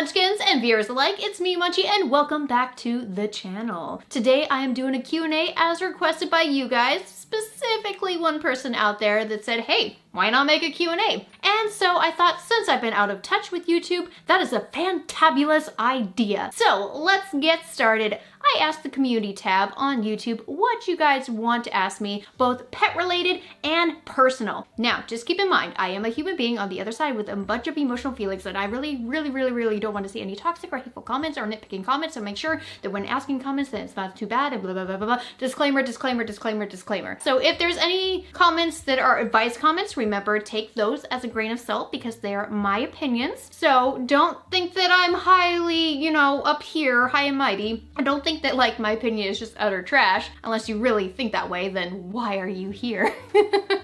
Munchkins and viewers alike, it's me, Munchie, and welcome back to the channel. Today I am doing a Q&A as requested by you guys, specifically one person out there that said, hey, why not make a Q&A? And so I thought, since I've been out of touch with YouTube, that is a fantabulous idea. So let's get started. I asked the community tab on YouTube what you guys want to ask me, both pet related and personal. Now, just keep in mind, I am a human being on the other side with a bunch of emotional feelings, and I really don't want to see any toxic or hateful comments or nitpicking comments, so make sure that when asking comments that it's not too bad and blah, blah, blah, blah, blah. Disclaimer, disclaimer, disclaimer, disclaimer. So if there's any comments that are advice comments, remember, take those as a grain of salt because they are my opinions. So don't think that I'm highly, up here, high and mighty. I don't think that like my opinion is just utter trash. Unless you really think that way, then why are you here?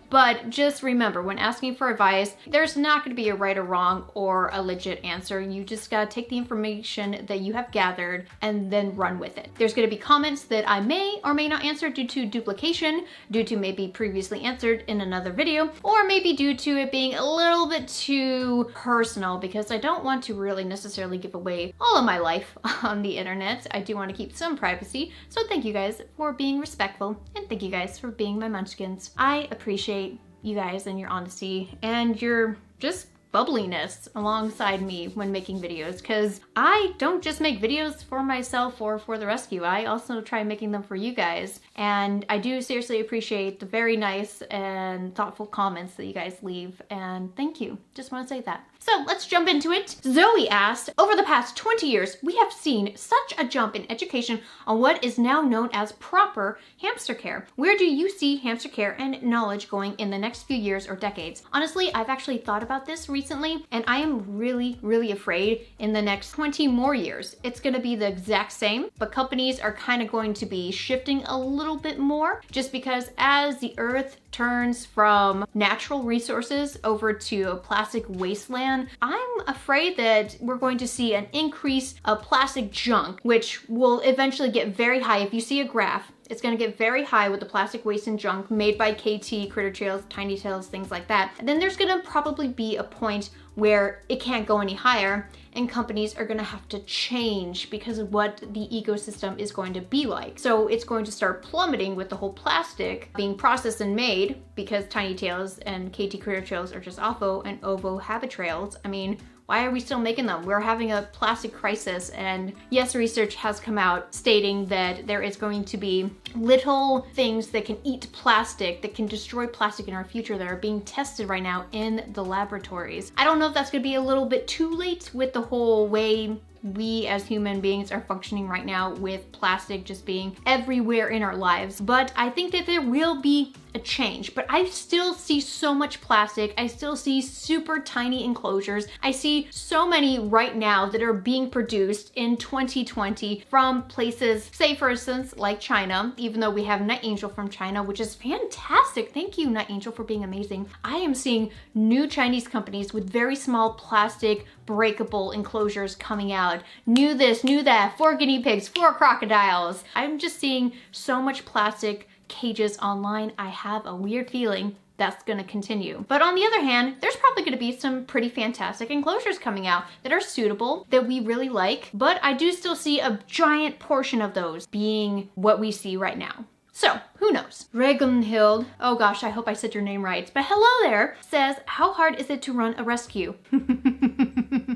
But just remember, when asking for advice, there's not going to be a right or wrong or a legit answer. You just gotta take the information that you have gathered and then run with it. There's going to be comments that I may or may not answer due to duplication, due to maybe previously answered in another video, or maybe due to it being a little bit too personal because I don't want to really necessarily give away all of my life on the internet. I do want to keep some privacy. So thank you guys for being respectful, and thank you guys for being my munchkins. I appreciate you guys and your honesty and your just bubbliness alongside me when making videos, because I don't just make videos for myself or for the rescue. I also try making them for you guys, and I do seriously appreciate the very nice and thoughtful comments that you guys leave, and thank you. Just want to say that. So let's jump into it. Zoe asked, over the past 20 years, we have seen such a jump in education on what is now known as proper hamster care. Where do you see hamster care and knowledge going in the next few years or decades? Honestly, I've actually thought about this recently, and I am really afraid in the next 20 more years, it's gonna be the exact same, but companies are kind of going to be shifting a little bit more, just because as the earth turns from natural resources over to a plastic wasteland, I'm afraid that we're going to see an increase of plastic junk, which will eventually get very high. If you see a graph, it's going to get very high with the plastic waste and junk made by KT, Critter Trails, Tiny Tails, things like that. And then there's going to probably be a point where it can't go any higher, and companies are going to have to change because of what the ecosystem is going to be like. So it's going to start plummeting with the whole plastic being processed and made, because Tiny Tails and KT Critter Trails are just OVO and OVO Habitrails. I mean, why are we still making them? We're having a plastic crisis, and yes, research has come out stating that there is going to be little things that can eat plastic, that can destroy plastic in our future, that are being tested right now in the laboratories. I don't know if that's gonna be a little bit too late with the whole way we as human beings are functioning right now, with plastic just being everywhere in our lives. But I think that there will be a change. But I still see so much plastic. I still see super tiny enclosures. I see so many right now that are being produced in 2020 from places, say for instance, like China, even though we have Night Angel from China, which is fantastic. Thank you, Night Angel, for being amazing. I am seeing new Chinese companies with very small plastic breakable enclosures coming out. New this, new that, 4 guinea pigs, 4 crocodiles. I'm just seeing so much plastic cages online. I have a weird feeling that's gonna continue. But on the other hand, there's probably gonna be some pretty fantastic enclosures coming out that are suitable, that we really like, but I do still see a giant portion of those being what we see right now. So, who knows? Regenhild, oh gosh, I hope I said your name right, but hello there, says, how hard is it to run a rescue?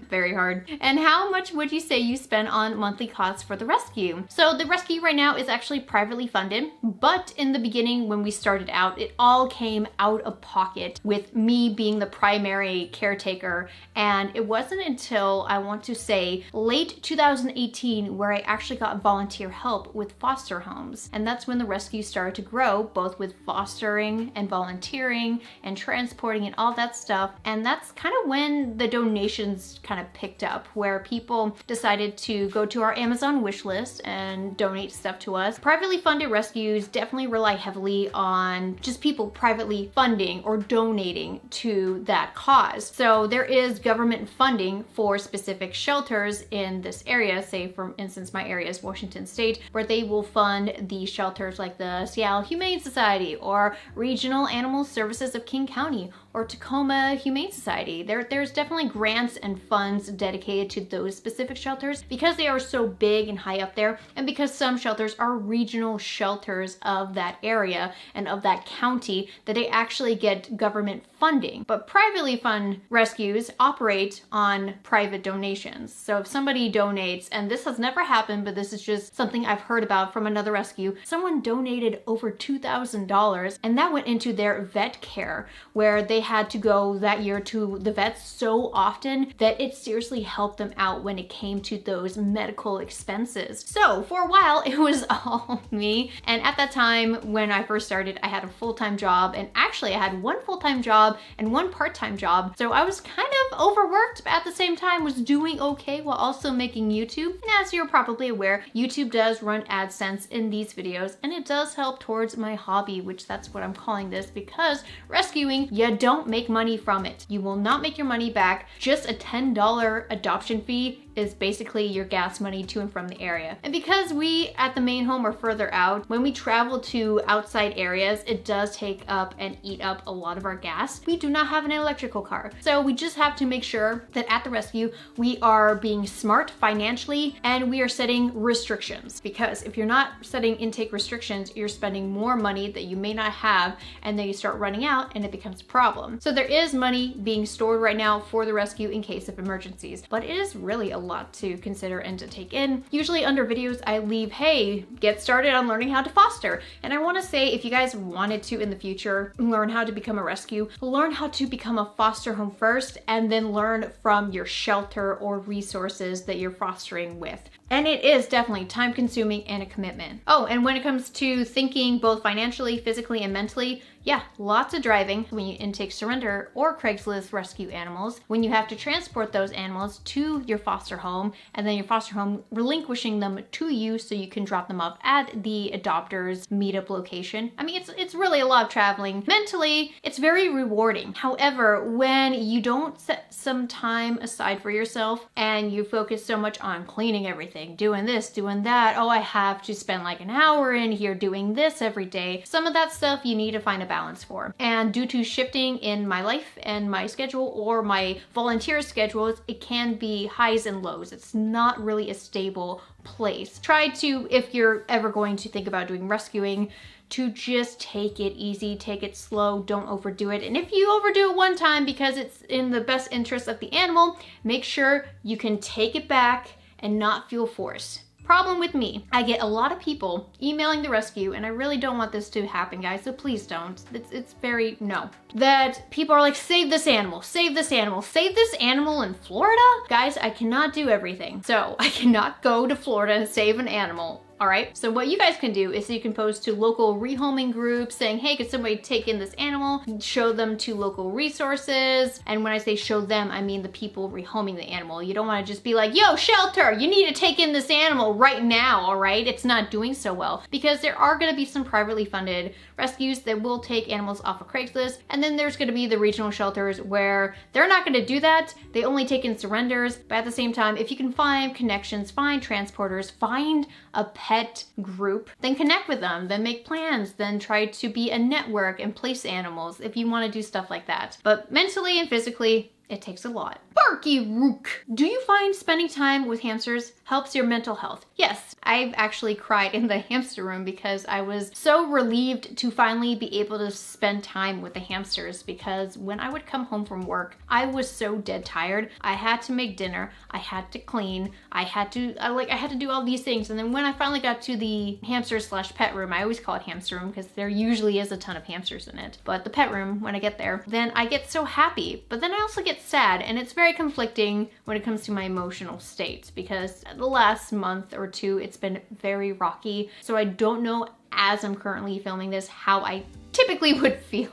Very hard. And how much would you say you spend on monthly costs for the rescue? So the rescue right now is actually privately funded, but in the beginning when we started out, it all came out of pocket with me being the primary caretaker. And it wasn't until, I want to say, late 2018 where I actually got volunteer help with foster homes. And that's when the rescue started to grow, both with fostering and volunteering and transporting and all that stuff. And that's kind of when the donations kind of picked up, where people decided to go to our Amazon wish list and donate stuff to us. Privately funded rescues definitely rely heavily on just people privately funding or donating to that cause. So there is government funding for specific shelters in this area. Say for instance, my area is Washington State, where they will fund the shelters like the Seattle Humane Society or Regional Animal Services of King County, or Tacoma Humane Society. There's definitely grants and funds dedicated to those specific shelters because they are so big and high up there, and because some shelters are regional shelters of that area and of that county, that they actually get government funding. But privately funded rescues operate on private donations. So if somebody donates, and this has never happened, but this is just something I've heard about from another rescue, someone donated over $2,000, and that went into their vet care, where they had to go that year to the vets so often that it seriously helped them out when it came to those medical expenses. So for a while, it was all me. And at that time, when I first started, I had a full-time job, and actually I had one full-time job and one part-time job. So I was kind of overworked, but at the same time was doing okay while also making YouTube. And as you're probably aware, YouTube does run AdSense in these videos, and it does help towards my hobby, which that's what I'm calling this, because rescuing, you don't make money from it. You will not make your money back. Just a $10 adoption fee is basically your gas money to and from the area. And because we at the main home are further out, when we travel to outside areas, it does take up and eat up a lot of our gas. We do not have an electrical car. So we just have to make sure that at the rescue, we are being smart financially and we are setting restrictions. Because if you're not setting intake restrictions, you're spending more money that you may not have, and then you start running out and it becomes a problem. So there is money being stored right now for the rescue in case of emergencies, but it is really a lot to consider and to take in. Usually under videos I leave, hey, get started on learning how to foster. And I want to say, if you guys wanted to in the future learn how to become a rescue, learn how to become a foster home first, and then learn from your shelter or resources that you're fostering with. And it is definitely time consuming and a commitment. Oh, and when it comes to thinking both financially, physically, and mentally, yeah, lots of driving when you intake surrender or Craigslist rescue animals, when you have to transport those animals to your foster home, and then your foster home relinquishing them to you so you can drop them off at the adopter's meetup location. I mean, it's really a lot of traveling. Mentally, it's very rewarding. However, when you don't set some time aside for yourself and you focus so much on cleaning everything, doing this, doing that, oh, I have to spend like an hour in here doing this every day, some of that stuff you need to find a balance for. And due to shifting in my life and my schedule or my volunteer schedules, it can be highs and lows. It's not really a stable place. Try to, if you're ever going to think about doing rescuing, to just take it easy, take it slow, don't overdo it. And if you overdo it one time because it's in the best interest of the animal, make sure you can take it back and not feel forced. Problem with me, I get a lot of people emailing the rescue, and I really don't want this to happen, guys, so please don't. It's very, no. That people are like, save this animal, save this animal, save this animal in Florida? Guys, I cannot do everything. So I cannot go to Florida and save an animal. All right, so what you guys can do is you can post to local rehoming groups saying, hey, could somebody take in this animal? Show them to local resources. And when I say show them, I mean the people rehoming the animal. You don't want to just be like, yo, shelter, you need to take in this animal right now, all right? It's not doing so well, because there are going to be some privately funded rescues that will take animals off of Craigslist. And then there's going to be the regional shelters where they're not going to do that. They only take in surrenders. But at the same time, if you can find connections, find transporters, find a pet group, then connect with them, then make plans, then try to be a network and place animals if you want to do stuff like that. But mentally and physically, it takes a lot. Barky Rook. Do you find spending time with hamsters helps your mental health? Yes, I've actually cried in the hamster room because I was so relieved to finally be able to spend time with the hamsters, because when I would come home from work, I was so dead tired. I had to make dinner, I had to clean, I had to do all these things. And then when I finally got to the hamster / pet room, I always call it hamster room because there usually is a ton of hamsters in it. But the pet room, when I get there, then I get so happy. But then I also get sad, and it's very conflicting when it comes to my emotional state, because the last month or two it's been very rocky, so I don't know, as I'm currently filming this, how I typically would feel.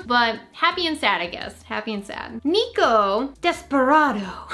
But happy and sad, I guess. Happy and sad. Nico Desperado.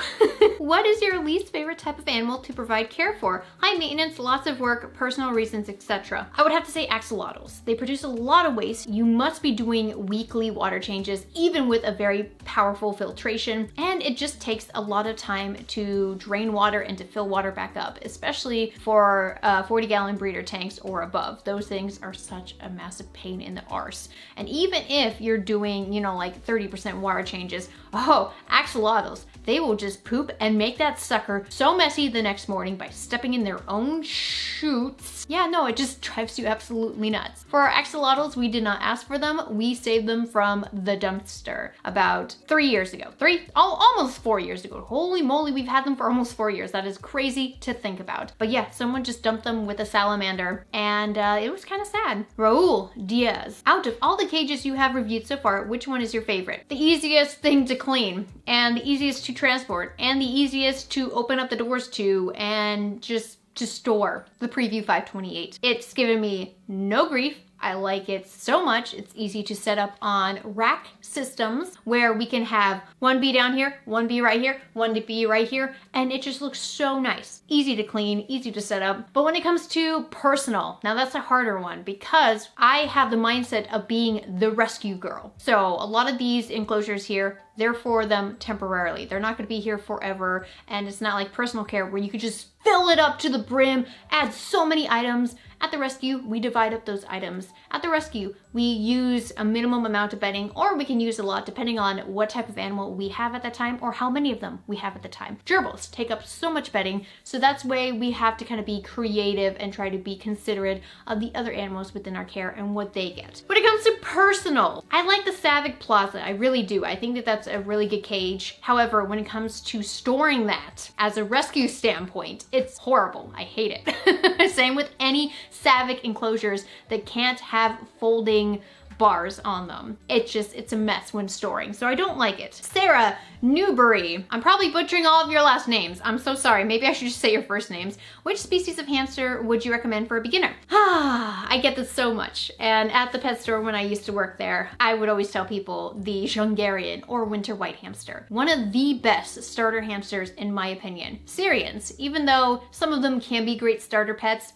What is your least favorite type of animal to provide care for? High maintenance, lots of work, personal reasons, etc. I would have to say axolotls. They produce a lot of waste. You must be doing weekly water changes, even with a very powerful filtration. And it just takes a lot of time to drain water and to fill water back up, especially for 40-gallon breeder tanks or above. above. Those things are such a massive pain in the arse. And even if you're doing, you know, like 30% water changes, axolotls, they will just poop and make that sucker so messy the next morning by stepping in their own chutes. Yeah, no, it just drives you absolutely nuts. For our axolotls, we did not ask for them. We saved them from the dumpster about 3 years ago. Almost 4 years ago. Holy moly, we've had them for almost 4 years. That is crazy to think about. But yeah, someone just dumped them with a salamander, and it was kind of sad. Raul Diaz. Out of all the cages you have reviewed so far, which one is your favorite? The easiest thing to clean, and the easiest to transport, and the easiest to open up the doors to, and just to store, the Preview 528. It's given me no grief. I like it so much. It's easy to set up on rack systems where we can have one bee down here, one bee right here, one bee right here, and it just looks so nice. Easy to clean, easy to set up. But when it comes to personal, now that's a harder one because I have the mindset of being the rescue girl. So a lot of these enclosures here, they're for them temporarily. They're not gonna be here forever, and it's not like personal care where you could just fill it up to the brim, add so many items. At the rescue, we divide up those items. At the rescue, we use a minimum amount of bedding, or we can use a lot depending on what type of animal we have at the time or how many of them we have at the time. Gerbils take up so much bedding, so that's why we have to kind of be creative and try to be considerate of the other animals within our care and what they get. When it comes to personal, I like the Savic Plaza. I really do. I think that that's a really good cage. However, when it comes to storing that as a rescue standpoint, it's horrible. I hate it. Same with any Savic enclosures that can't have folding bars on them. It's a mess when storing, so I don't like it. Sarah Newbury. I'm probably butchering all of your last names. I'm so sorry. Maybe I should just say your first names. Which species of hamster would you recommend for a beginner? I get this so much. And at the pet store when I used to work there, I would always tell people the Hungarian or winter white hamster. One of the best starter hamsters in my opinion. Syrians, even though some of them can be great starter pets,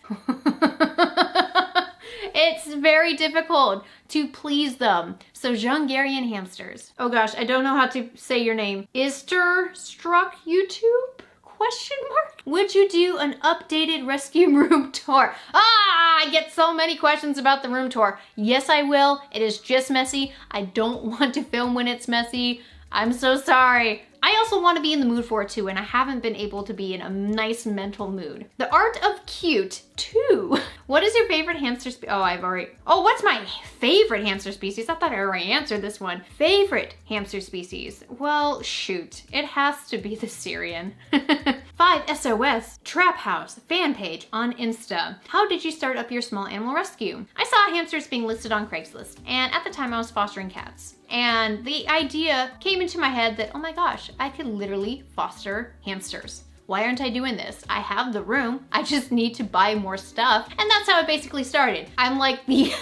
it's very difficult to please them. So Hungarian hamsters. Oh gosh, I don't know how to say your name. Ister Struck YouTube? Question mark? Would you do an updated rescue room tour? I get so many questions about the room tour. Yes, I will. It is just messy. I don't want to film when it's messy. I'm so sorry. I also want to be in the mood for it too, and I haven't been able to be in a nice mental mood. The Art of Cute 2. What is your favorite hamster species? What's my favorite hamster species? I thought I already answered this one. Favorite hamster species? Well, shoot. It has to be the Syrian. 5SOS Trap House fan page on Insta. How did you start up your small animal rescue? I saw hamsters being listed on Craigslist, and at the time I was fostering cats. And the idea came into my head that, oh my gosh, I could literally foster hamsters. Why aren't I doing this? I have the room. I just need to buy more stuff. And that's how it basically started. I'm like the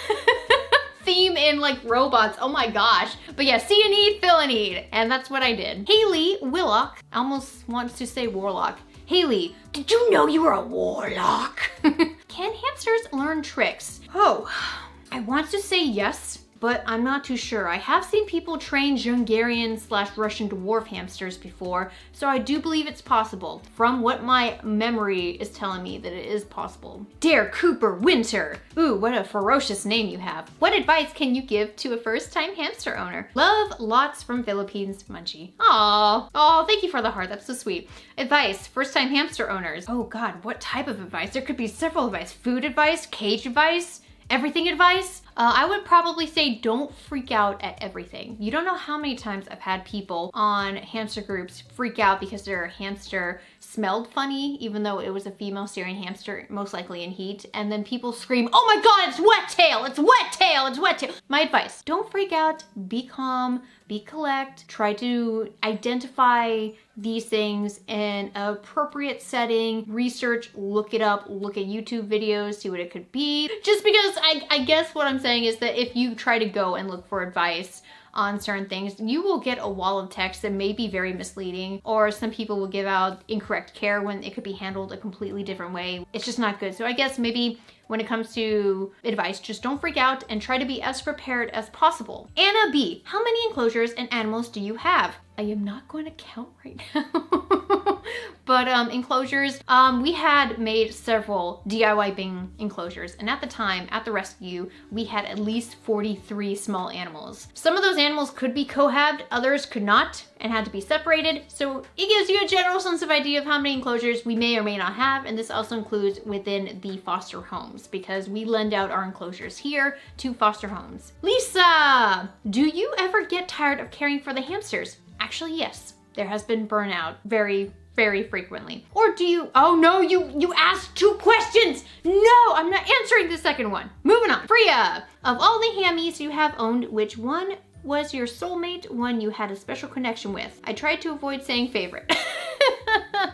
theme in like robots. Oh my gosh. But yeah, see a need, fill a need. And that's what I did. Haley Willock almost wants to say warlock. Haley, did you know you were a warlock? Can hamsters learn tricks? I want to say yes, but I'm not too sure. I have seen people train Hungarian/Russian dwarf hamsters before, so I do believe it's possible. From what my memory is telling me that it is possible. Dare Cooper Winter. Ooh, what a ferocious name you have. What advice can you give to a first-time hamster owner? Love lots from Philippines, Munchie. Aw, thank you for the heart, that's so sweet. Advice, first-time hamster owners. Oh God, what type of advice? There could be several advice. Food advice, cage advice, everything advice. I would probably say don't freak out at everything. You don't know how many times I've had people on hamster groups freak out because their hamster smelled funny, even though it was a female Syrian hamster, most likely in heat, and then people scream, oh my God, it's wet tail, it's wet tail, it's wet tail. My advice, don't freak out, be calm, be collect, try to identify these things in an appropriate setting, research, look it up, look at YouTube videos, see what it could be. Just because I guess what I'm saying is that if you try to go and look for advice on certain things, you will get a wall of text that may be very misleading, or some people will give out incorrect care when it could be handled a completely different way. It's just not good. So I guess maybe when it comes to advice, just don't freak out and try to be as prepared as possible. Anna B, how many enclosures and animals do you have? I am not going to count right now. But enclosures, we had made several DIY Bing enclosures, and at the time, at the rescue, we had at least 43 small animals. Some of those animals could be cohabbed, others could not, and had to be separated, so it gives you a general sense of idea of how many enclosures we may or may not have, and this also includes within the foster homes, because we lend out our enclosures here to foster homes. Lisa, do you ever get tired of caring for the hamsters? Actually, yes. There has been burnout very frequently. Or do you, oh no, you asked 2 questions. No, I'm not answering the second one. Moving on. Freya, of all the hammies you have owned, which one was your soulmate, one you had a special connection with? I tried to avoid saying favorite.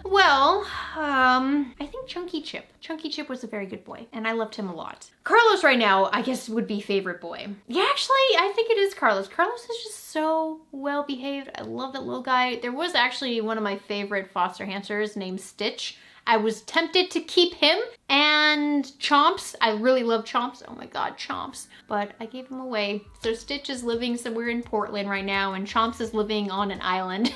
Well, I think Chunky Chip. Chunky Chip was a very good boy, and I loved him a lot. Carlos right now, I guess, would be favorite boy. Yeah, actually, I think it is Carlos. Carlos is just so well behaved. I love that little guy. There was actually one of my favorite foster hamsters named Stitch. I was tempted to keep him and Chomps. I really love Chomps. Oh my God, Chomps. But I gave him away. So Stitch is living somewhere in Portland right now, and Chomps is living on an island.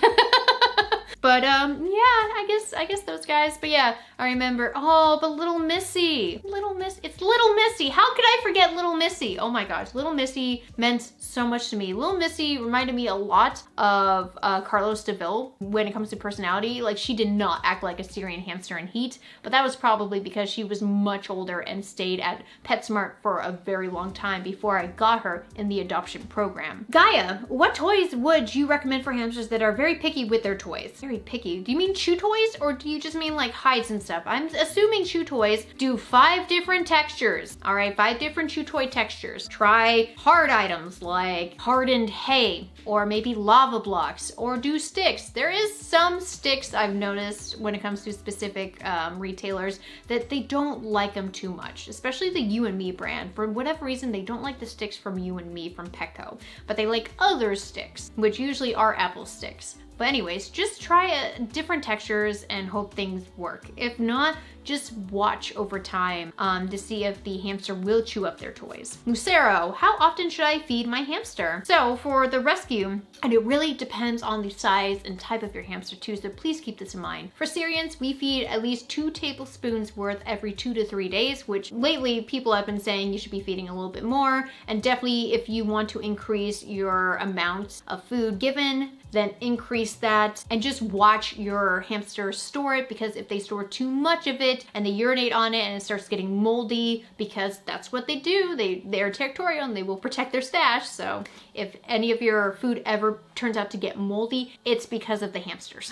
But yeah, I guess those guys. But yeah, I remember, oh, but Little Missy. It's Little Missy. How could I forget Little Missy? Oh my gosh, Little Missy meant so much to me. Little Missy reminded me a lot of Carlos DeVille when it comes to personality. Like, she did not act like a Syrian hamster in heat, but that was probably because she was much older and stayed at PetSmart for a very long time before I got her in the adoption program. Gaia, what toys would you recommend for hamsters that are very picky with their toys? Very picky. Do you mean chew toys, or do you just mean like hides and stuff? I'm assuming chew toys. Do 5 different textures. All right, 5 different chew toy textures. Try hard items like hardened hay, or maybe lava blocks, or do sticks. There is some sticks I've noticed when it comes to specific retailers that they don't like them too much, especially the You and Me brand. For whatever reason, they don't like the sticks from You and Me from Petco, but they like other sticks, which usually are apple sticks. But anyways, just try different textures and hope things work. If not, just watch over time to see if the hamster will chew up their toys. Lucero, how often should I feed my hamster? So for the rescue, and it really depends on the size and type of your hamster too, so please keep this in mind. For Syrians, we feed at least 2 tablespoons worth every 2 to 3 days, which lately people have been saying you should be feeding a little bit more. And definitely if you want to increase your amount of food given, then increase that, and just watch your hamster store it, because if they store too much of it and they urinate on it and it starts getting moldy, because that's what they do, they're territorial and they will protect their stash. So if any of your food ever turns out to get moldy, it's because of the hamsters.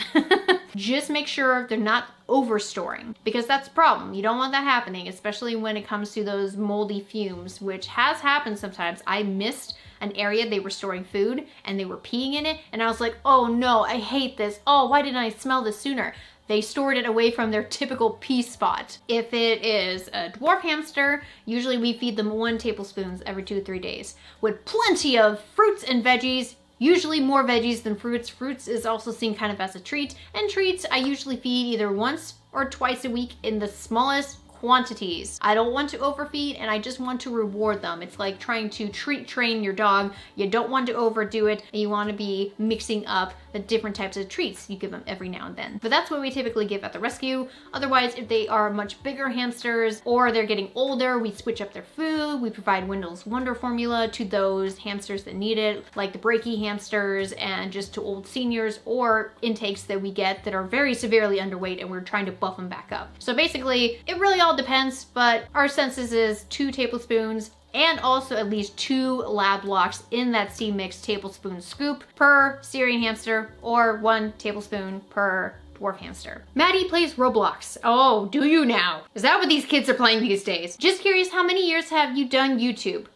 Just make sure they're not overstoring, because that's a problem. You don't want that happening, especially when it comes to those moldy fumes, which has happened sometimes. I missed an area they were storing food and they were peeing in it, and I was like, oh no, I hate this. Oh, why didn't I smell this sooner? They stored it away from their typical pee spot. If it is a dwarf hamster, usually we feed them 1 tablespoon every 2 to 3 days with plenty of fruits and veggies. Usually more veggies than fruits. Fruits is also seen kind of as a treat, and treats I usually feed either once or twice a week in the smallest quantities. I don't want to overfeed, and I just want to reward them. It's like trying to treat train your dog. You don't want to overdo it, and you want to be mixing up the different types of treats you give them every now and then. But that's what we typically give at the rescue. Otherwise, if they are much bigger hamsters or they're getting older, we switch up their food. We provide Wendell's Wonder Formula to those hamsters that need it, like the breaky hamsters, and just to old seniors, or intakes that we get that are very severely underweight and we're trying to buff them back up. So basically, it really all depends, but our census is 2 tablespoons and also at least 2 lab blocks in that C-mix tablespoon scoop per Syrian hamster, or 1 tablespoon per dwarf hamster. Maddie plays Roblox. Oh, do you now? Is that what these kids are playing these days? Just curious, how many years have you done YouTube?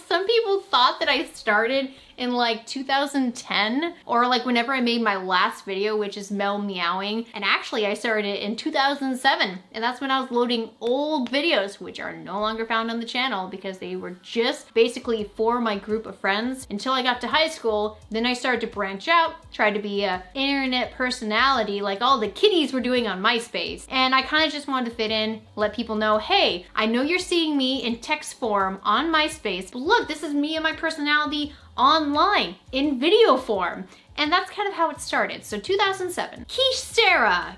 Some people thought that I started in like 2010, or like whenever I made my last video, which is Mel meowing. And actually I started in 2007, and that's when I was loading old videos, which are no longer found on the channel because they were just basically for my group of friends until I got to high school. Then I started to branch out, try to be a internet personality like all the kiddies were doing on MySpace. And I kind of just wanted to fit in, let people know, hey, I know you're seeing me in text form on MySpace, but look, this is me and my personality online in video form. And that's kind of how it started. So 2007. Kishera.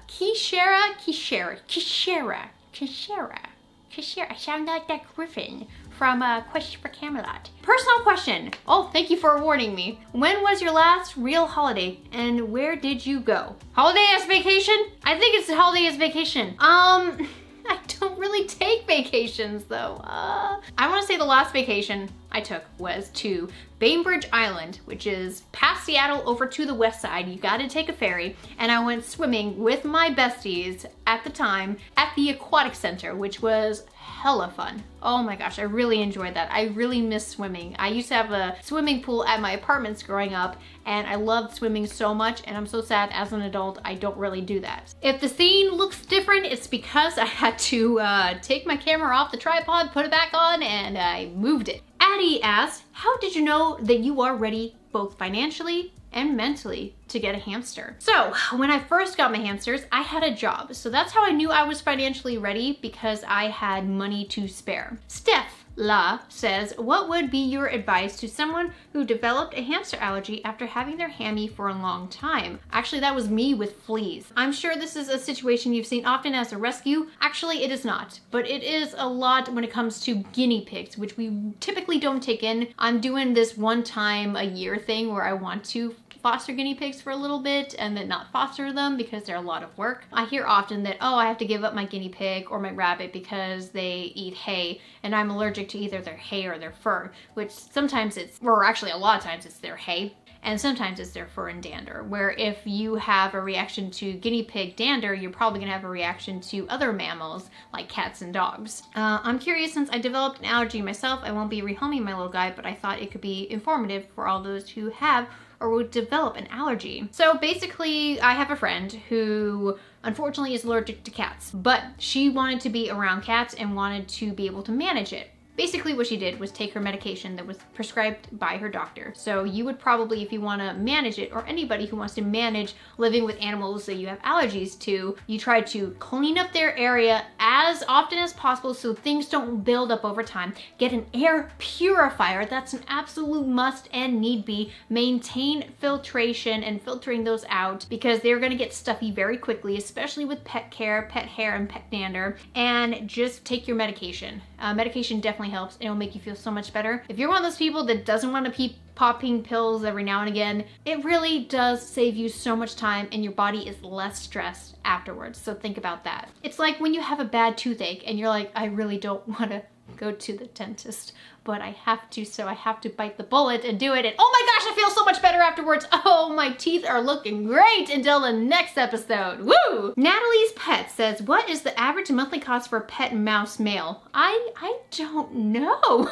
I sound like that Griffin from Quest for Camelot. Personal question. Oh, thank you for warning me. When was your last real holiday and where did you go? Holiday as vacation? I think it's holiday as vacation. I don't really take vacations though. I want to say the last vacation I took was to Bainbridge Island, which is past Seattle over to the west side. You gotta take a ferry. And I went swimming with my besties at the time at the aquatic center, which was hella fun. Oh my gosh, I really enjoyed that. I really miss swimming. I used to have a swimming pool at my apartments growing up, and I loved swimming so much, and I'm so sad as an adult I don't really do that. If the scene looks different, it's because I had to take my camera off the tripod, put it back on, and I moved it. Addie asks, how did you know that you are ready both financially and mentally to get a hamster? So when I first got my hamsters, I had a job. So that's how I knew I was financially ready, because I had money to spare. Steph La says, what would be your advice to someone who developed a hamster allergy after having their hammy for a long time? Actually, that was me with fleas. I'm sure this is a situation you've seen often as a rescue. Actually, it is not, but it is a lot when it comes to guinea pigs, which we typically don't take in. I'm doing this one time a year thing where I want to foster guinea pigs for a little bit and then not foster them because they're a lot of work. I hear often that, oh, I have to give up my guinea pig or my rabbit because they eat hay and I'm allergic to either their hay or their fur, which sometimes it's, or actually a lot of times it's their hay. And sometimes it's their fur and dander, where if you have a reaction to guinea pig dander, you're probably gonna have a reaction to other mammals like cats and dogs. I'm curious, since I developed an allergy myself, I won't be rehoming my little guy, but I thought it could be informative for all those who have or would develop an allergy. So basically, I have a friend who unfortunately is allergic to cats, but she wanted to be around cats and wanted to be able to manage it. Basically what she did was take her medication that was prescribed by her doctor. So you would probably, if you want to manage it, or anybody who wants to manage living with animals that you have allergies to, you try to clean up their area as often as possible so things don't build up over time. Get an air purifier, that's an absolute must and need be. Maintain filtration and filtering those out because they're going to get stuffy very quickly, especially with pet care, pet hair, and pet dander. And just take your medication. Medication definitely helps. It'll make you feel so much better. If you're one of those people that doesn't want to keep popping pills every now and again, it really does save you so much time and your body is less stressed afterwards. So think about that. It's like when you have a bad toothache and you're like, I really don't want to go to the dentist, but I have to, so I have to bite the bullet and do it, and oh my gosh, I feel so much better afterwards. Oh, my teeth are looking great until the next episode. Woo! Natalie's Pet says, what is the average monthly cost for a pet mouse male? I don't know.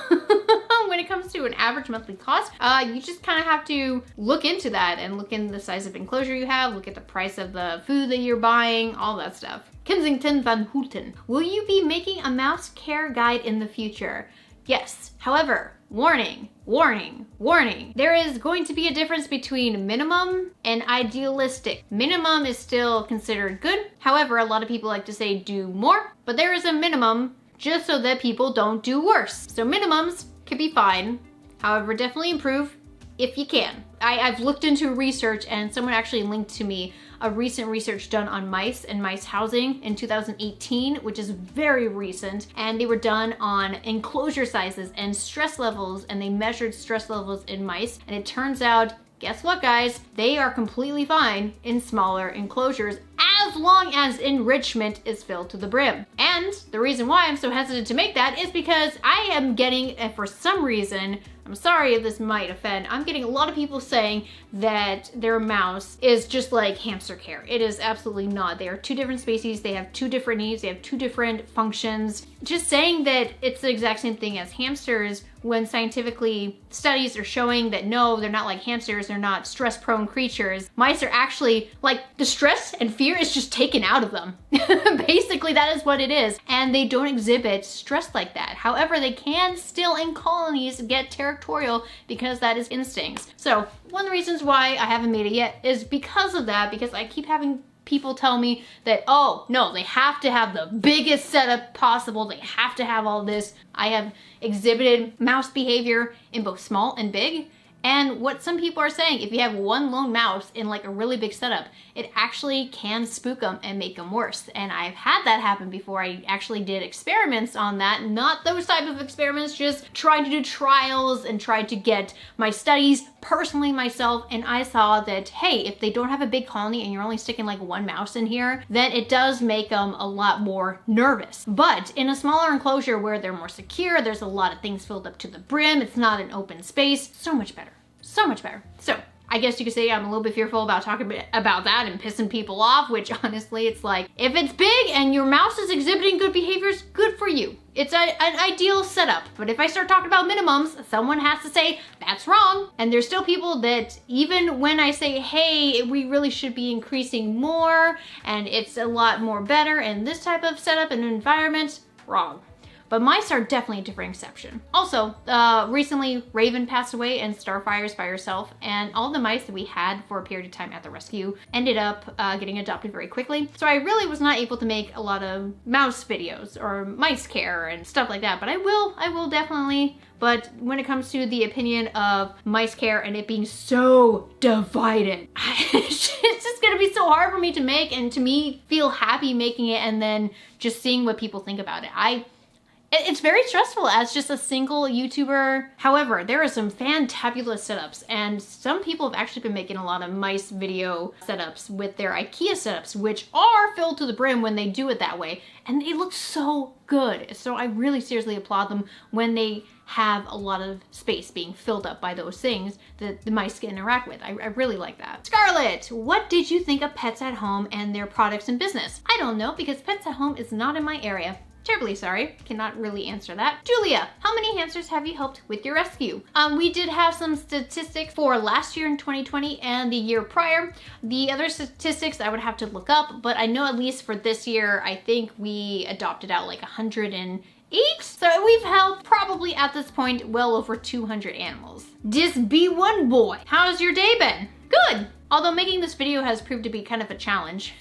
When it comes to an average monthly cost, you just kind of have to look into that and look in the size of enclosure you have, look at the price of the food that you're buying, all that stuff. Kensington Van Houten, will you be making a mouse care guide in the future? Yes. However, warning, warning, warning. There is going to be a difference between minimum and idealistic. Minimum is still considered good. However, a lot of people like to say do more, but there is a minimum just so that people don't do worse. So minimums can be fine. However, definitely improve if you can. I've looked into research and someone actually linked to me a recent research done on mice and mice housing in 2018, which is very recent. And they were done on enclosure sizes and stress levels, and they measured stress levels in mice. And it turns out, guess what guys? They are completely fine in smaller enclosures as long as enrichment is filled to the brim. And the reason why I'm so hesitant to make that is because I am getting, for some reason, I'm sorry if this might offend, I'm getting a lot of people saying that their mouse is just like hamster care. It is absolutely not. They are two different species. They have two different needs. They have two different functions. Just saying that it's the exact same thing as hamsters when scientifically studies are showing that no, they're not like hamsters. They're not stress-prone creatures. Mice are actually like the stress and fear is just taken out of them. Basically, that is what it is. And they don't exhibit stress like that. However, they can still in colonies get territorial because that is instincts. So one of the reasons why I haven't made it yet is because of that, because I keep having people tell me that, oh no, they have to have the biggest setup possible. They have to have all this. I have exhibited mouse behavior in both small and big. And what some people are saying, if you have one lone mouse in like a really big setup, it actually can spook them and make them worse. And I've had that happen before. I actually did experiments on that. Not those type of experiments, just trying to do trials and tried to get my studies personally myself. And I saw that, hey, if they don't have a big colony and you're only sticking like one mouse in here, then it does make them a lot more nervous. But in a smaller enclosure where they're more secure, there's a lot of things filled up to the brim, it's not an open space, so much better. So much better. So I guess you could say I'm a little bit fearful about talking about that and pissing people off, which honestly, it's like, if it's big and your mouse is exhibiting good behaviors, good for you. It's an ideal setup. But if I start talking about minimums, someone has to say, that's wrong. And there's still people that even when I say, hey, we really should be increasing more and it's a lot more better in this type of setup and environment, wrong. But mice are definitely a different exception. Also, recently Raven passed away and Starfire's by herself, and all the mice that we had for a period of time at the rescue ended up getting adopted very quickly. So I really was not able to make a lot of mouse videos or mice care and stuff like that, but I will definitely. But when it comes to the opinion of mice care and it being so divided, it's just gonna be so hard for me to make and to me feel happy making it and then just seeing what people think about it. It's very stressful as just a single YouTuber. However, there are some fantabulous setups and some people have actually been making a lot of mice video setups with their IKEA setups, which are filled to the brim when they do it that way. And they look so good. So I really seriously applaud them when they have a lot of space being filled up by those things that the mice can interact with. I really like that. Scarlett, what did you think of Pets at Home and their products and business? I don't know because Pets at Home is not in my area. Terribly sorry, cannot really answer that. Julia, how many hamsters have you helped with your rescue? We did have some statistics for last year in 2020 and the year prior. The other statistics I would have to look up, but I know at least for this year, I think we adopted out like 108. So we've helped probably at this point well over 200 animals. This B1 boy, how's your day been? Good. Although making this video has proved to be kind of a challenge.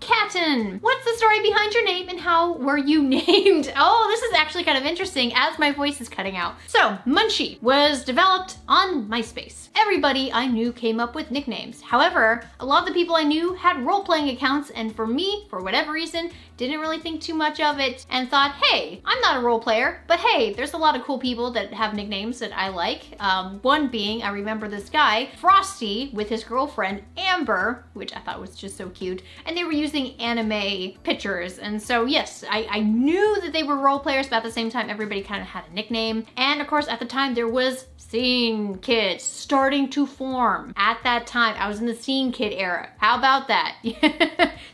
Katten, what's the story behind your name and how were you named? Oh, this is actually kind of interesting as my voice is cutting out. So, Munchie was developed on MySpace. Everybody I knew came up with nicknames. However, a lot of the people I knew had role-playing accounts, and for me, for whatever reason, didn't really think too much of it and thought, hey, I'm not a role player, but hey, there's a lot of cool people that have nicknames that I like. One being, I remember this guy, Frosty, with his girlfriend, Amber, which I thought was just so cute, and they were using anime pictures. And so yes, I knew that they were role players, but at the same time, everybody kind of had a nickname. And of course, at the time, there was Scene Kids starting to form. At that time, I was in the Scene Kid era. How about that?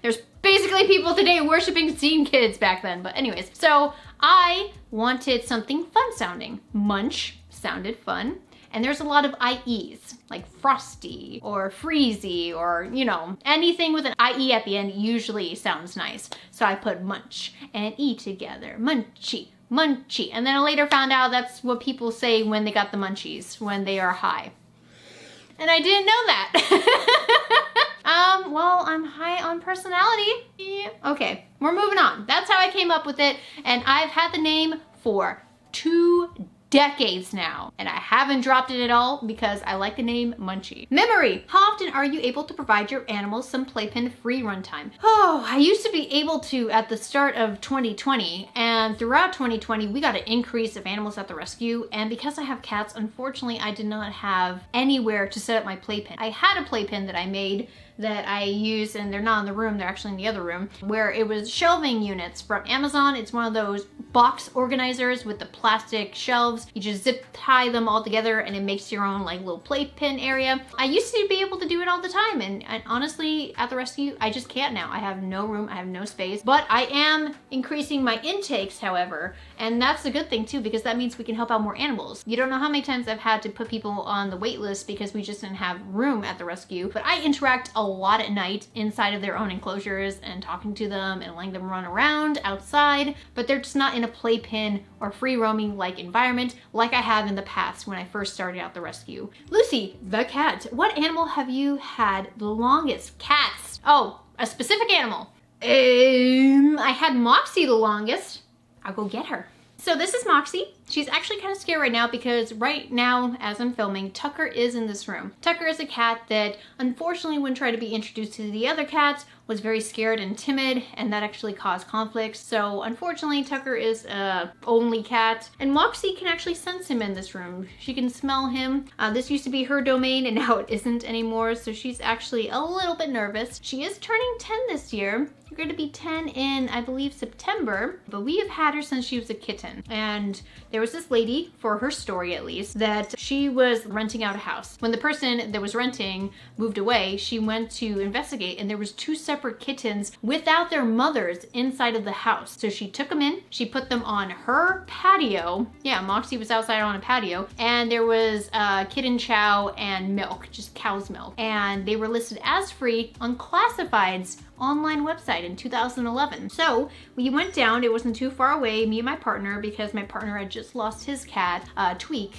There's basically people today worshiping Scene Kids back then. But anyways, so I wanted something fun sounding. Munch sounded fun. And there's a lot of IEs, like Frosty or Freezy or, you know, anything with an IE at the end usually sounds nice. So I put Munch and E together. Munchie, Munchie. And then I later found out that's what people say when they got the munchies, when they are high. And I didn't know that. Well, I'm high on personality. Yeah. Okay, we're moving on. That's how I came up with it. And I've had the name for 2 decades now, and I haven't dropped it at all because I like the name Munchie. Memory, how often are you able to provide your animals some playpen free runtime? Oh, I used to be able to at the start of 2020, and throughout 2020 we got an increase of animals at the rescue, and because I have cats, unfortunately I did not have anywhere to set up my playpen. I had a playpen that I made that I use, and they're not in the room, they're actually in the other room, where it was shelving units from Amazon. It's one of those box organizers with the plastic shelves. You just zip tie them all together and it makes your own like little playpen area. I used to be able to do it all the time, and honestly at the rescue I just can't now. I have no room, I have no space, but I am increasing my intakes, however, and that's a good thing too, because that means we can help out more animals. You don't know how many times I've had to put people on the wait list because we just didn't have room at the rescue, but I interact a lot at night inside of their own enclosures and talking to them and letting them run around outside, but they're just not in a playpen or free roaming like environment like I have in the past when I first started out the rescue. Lucy, the cat, what animal have you had the longest? Cats. Oh, a specific animal. I had Moxie the longest. I'll go get her. So this is Moxie. She's actually kind of scared right now because right now, as I'm filming, Tucker is in this room. Tucker is a cat that unfortunately when trying to be introduced to the other cats was very scared and timid, and that actually caused conflicts. So unfortunately, Tucker is a only cat, and Moxie can actually sense him in this room. She can smell him. This used to be her domain and now it isn't anymore, so she's actually a little bit nervous. She is turning 10 this year. We're going to be 10 in, I believe, September, but we have had her since she was a kitten. And there was this lady, for her story at least, that she was renting out a house. When the person that was renting moved away, she went to investigate, and there was 2 separate kittens without their mothers inside of the house. So she took them in, she put them on her patio. Yeah, Moxie was outside on a patio, and there was kitten chow and milk, just cow's milk. And they were listed as free on Classified's online website in 2011. So we went down, it wasn't too far away, me and my partner, because my partner had just lost his cat, Tweak,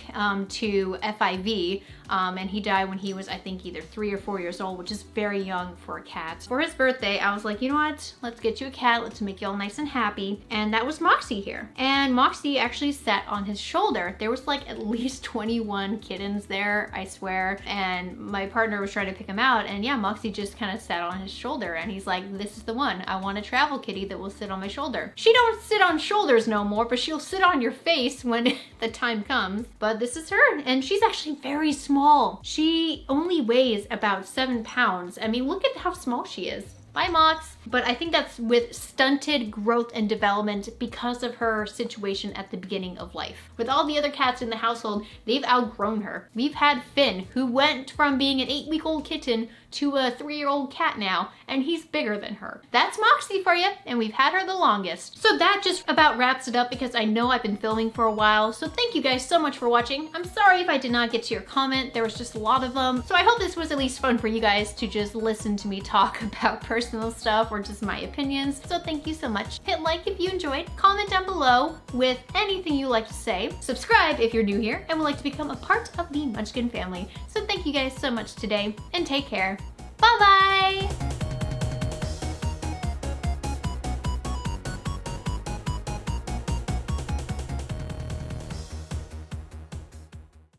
to FIV, and he died when he was, I think, either 3 or 4 years old, which is very young for a cat. For his birthday, I was like, you know what, let's get you a cat, let's make you all nice and happy, and that was Moxie here. And Moxie actually sat on his shoulder. There was like at least 21 kittens there, I swear, and my partner was trying to pick him out, and yeah, Moxie just kind of sat on his shoulder, and he's like, this is the one. I want a travel kitty that will sit on my shoulder. She don't sit on shoulders no more, but she'll sit on your face when the time comes. But this is her, and she's actually very small. She only weighs about 7 pounds. I mean, look at how small she is. Bye, Mox. But I think that's with stunted growth and development because of her situation at the beginning of life. With all the other cats in the household, they've outgrown her. We've had Finn, who went from being an 8-week-old kitten to a 3-year-old cat now, and he's bigger than her. That's Moxie for you, and we've had her the longest. So that just about wraps it up because I know I've been filming for a while, so thank you guys so much for watching. I'm sorry if I did not get to your comment, there was just a lot of them. So I hope this was at least fun for you guys to just listen to me talk about personal stuff or just my opinions. So thank you so much. Hit like if you enjoyed, comment down below with anything you like to say, subscribe if you're new here and would like to become a part of the Munchkin family. So thank you guys so much today, and take care. Bye-bye!